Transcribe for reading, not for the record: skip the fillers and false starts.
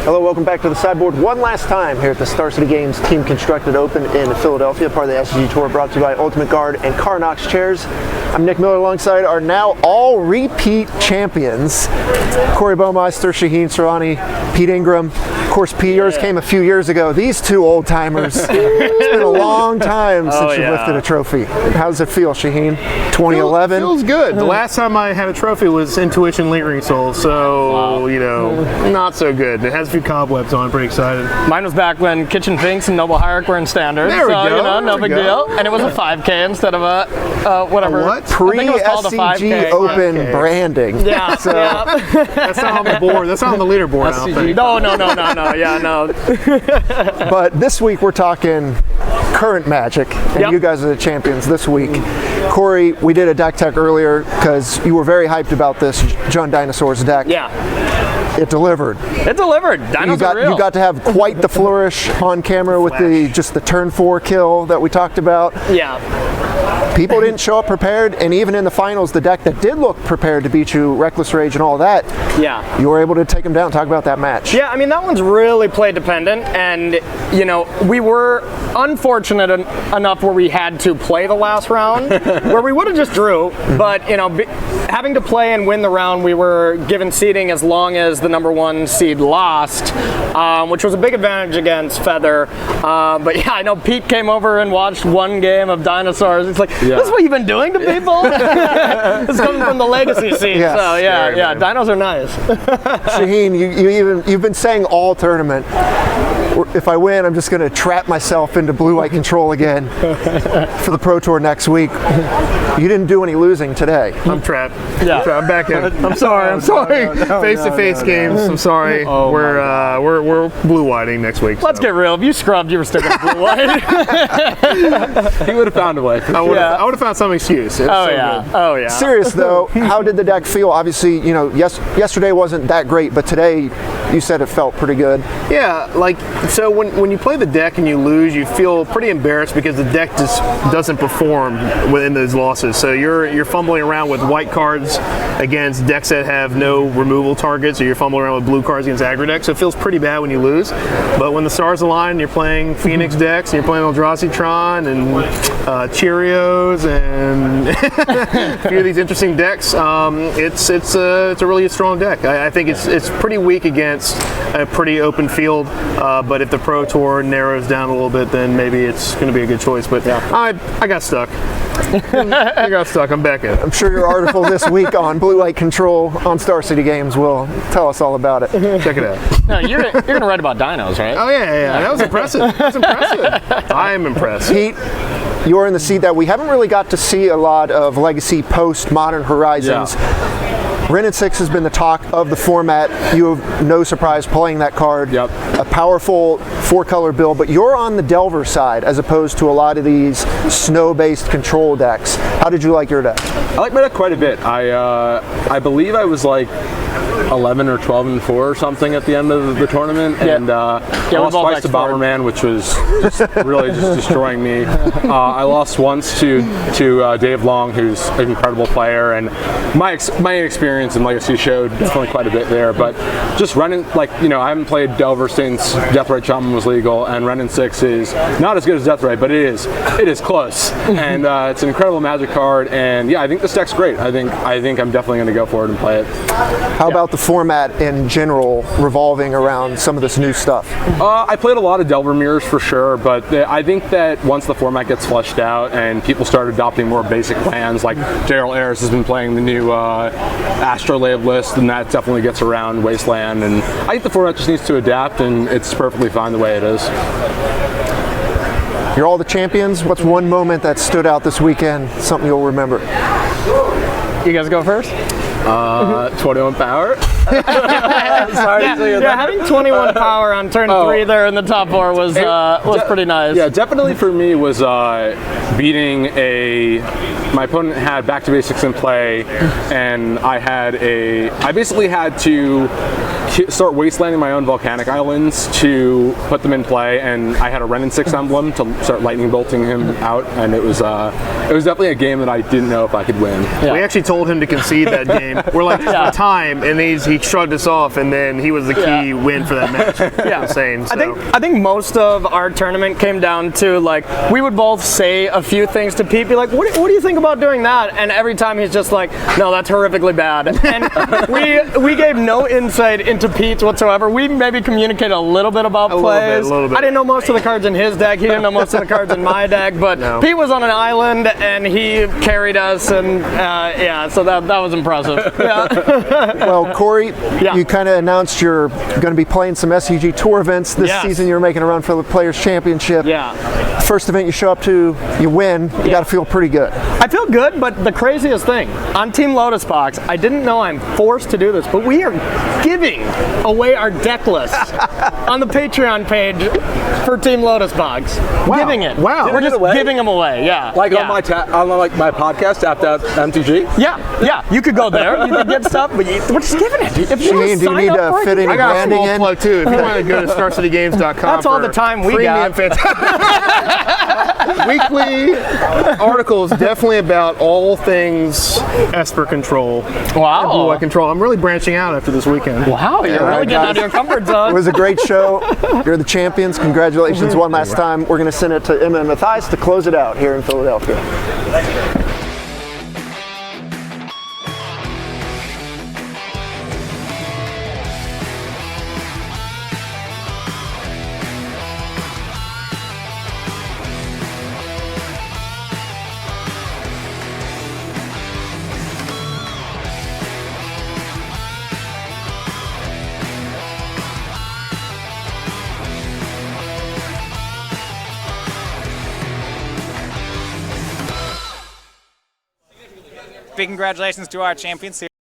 Hello, welcome back to the sideboard one last time here at the Star City Games Team Constructed Open in Philadelphia, part of the SCG Tour, brought to you by Ultimate Guard and Carnox Chairs. I'm Nick Miller alongside our now all repeat champions, Corey Baumeister, Shaheen Soorani, Pete Ingram. Of course, Pete, yours came a few years ago. These two old timers. It's been a long time since you've lifted a trophy. How does it feel, Shaheen? 2011? Feels good. The last time I had a trophy was Intuition Lingering Soul, so, you know, not so good. It has a few cobwebs on. I'm pretty excited. Mine was back when Kitchen Finks and Noble Hierarch were in standard. There we go. You know, no big deal. And it was a 5K instead of a whatever. A what? Pre-SCG Open branding. Yeah. So. That's not on the board. That's not on the leaderboard. SCG. No. Yeah, no. But this week we're talking current Magic, and you guys are the champions this week. Corey, we did a deck tech earlier because you were very hyped about this John Dinosaurs deck. Yeah. It delivered. It delivered. Dinos are real. You got to have quite the flourish on camera with the turn 4 kill that we talked about. Yeah. People didn't show up prepared, and even in the finals, the deck that did look prepared to beat you, Reckless Rage and all that, you were able to take them down. Talk about that match. Yeah, I mean, that one's really play dependent, and, you know, we were unfortunate enough where we had to play the last round, where we would have just drew, but, you know, having to play and win the round, we were given seeding as long as the #1 seed lost, which was a big advantage against Feather. But yeah, I know Pete came over and watched one game of Dinosaurs. It's like, this is what you've been doing to people? It's coming from the legacy scene. Yes. So yeah, dinos are nice. Shaheen, you've been saying all tournament, if I win, I'm just going to trap myself into blue-white control again for the Pro Tour next week. You didn't do any losing today. I'm trapped. Yeah. I'm back in. I'm sorry. Face-to-face games. I'm sorry. We're blue-whiting next week. Let's get real. If you scrubbed, you were still going to blue-white. He would have found a way. I would have found some excuse. Oh yeah. Serious though, how did the deck feel? Obviously, you know, yesterday wasn't that great, but today you said it felt pretty good. Yeah, like, so when you play the deck and you lose, you feel pretty embarrassed because the deck just doesn't perform within those losses. So you're fumbling around with white cards against decks that have no removal targets, or you're fumbling around with blue cards against aggro decks. So it feels pretty bad when you lose. But when the stars align and you're playing Phoenix decks and you're playing Eldrazi-tron and Cheerios and a few of these interesting decks, it's a really strong deck. I think it's pretty weak against a pretty open field, but if the Pro Tour narrows down a little bit, then maybe it's going to be a good choice. But I got stuck. I got stuck. I'm back in. I'm sure your article this week on blue-white control on Star City Games will tell us all about it. Check it out. No, you're going to write about dinos, right? Oh yeah. That was impressive. That's impressive. I am impressed. Pete, you're in the seat that we haven't really got to see a lot of Legacy post Modern Horizons. Wrenn and 6 has been the talk of the format. You have no surprise playing that card. A powerful 4-color build, but you're on the Delver side as opposed to a lot of these snow-based control decks. How did you like your deck? I like my deck quite a bit. I believe I was like 11 or 12-4 or something at the end of the tournament, and I lost twice to Bomberman, which was really just destroying me. I lost once to Dave Long, who's an incredible player, and my experience in Legacy showed definitely quite a bit there. But just running, like, you know, I haven't played Delver since Deathrite Shaman was legal, and Wrenn and 6 is not as good as Deathrite, but it is close, and it's an incredible Magic card. And yeah, I think this deck's great. I think I'm definitely going to go for it and play it. How about the format in general revolving around some of this new stuff? I played a lot of Delver Mirrors for sure, but I think that once the format gets fleshed out and people start adopting more basic lands, like Gerald Ayers has been playing the new Astrolabe list, and that definitely gets around Wasteland, and I think the format just needs to adapt, and it's perfectly fine the way it is. You're all the champions. What's one moment that stood out this weekend, something you'll remember? You guys go first? 21 power. Having 21 power on turn 3 there in the top 4 was pretty nice. Yeah, definitely for me was beating my opponent had Back to Basics in play, and I basically had to start wastelanding my own volcanic islands to put them in play, and I had a Ren and 6 emblem to start lightning bolting him out, and it was definitely a game that I didn't know if I could win. We actually told him to concede that game. We're like, for time, and he shrugged us off, and then he was the key win for that match. Insane. So. I think most of our tournament came down to, like, we would both say a few things to Pete, be like, what do you think about doing that? And every time he's just like, no, that's horrifically bad. And we gave no insight into Pete's whatsoever. We maybe communicated a little bit about plays. A little bit. I didn't know most of the cards in his deck. He didn't know most of the cards in my deck. But Pete was on an island and he carried us, and so that was impressive. Well, Corey, you kind of announced you're going to be playing some SCG Tour events this season. You're making a run for the Players Championship. First event you show up to, you win. You got to feel pretty good. I feel good, but the craziest thing, on Team Lotus Box, I didn't know I'm forced to do this, but we are giving away our deck list on the Patreon page for Team Lotus Box. Giving it. Wow. We're just giving them away. On my my podcast, Tapped Out MTG. Yeah. You could go there. You could get stuff, but we're just giving it. If you Shane, do you need to fit any I got a branding small in? plug too. If you want to go to StarCityGames.com, that's all the time we got. Weekly articles, definitely about all things Esper control. Wow. Blue White control. I'm really branching out after this weekend. Wow, you're really getting out of your comfort zone. It was a great show. You're the champions. Congratulations one last time. We're going to send it to Emma and Matthias to close it out here in Philadelphia. Big congratulations to our champions here.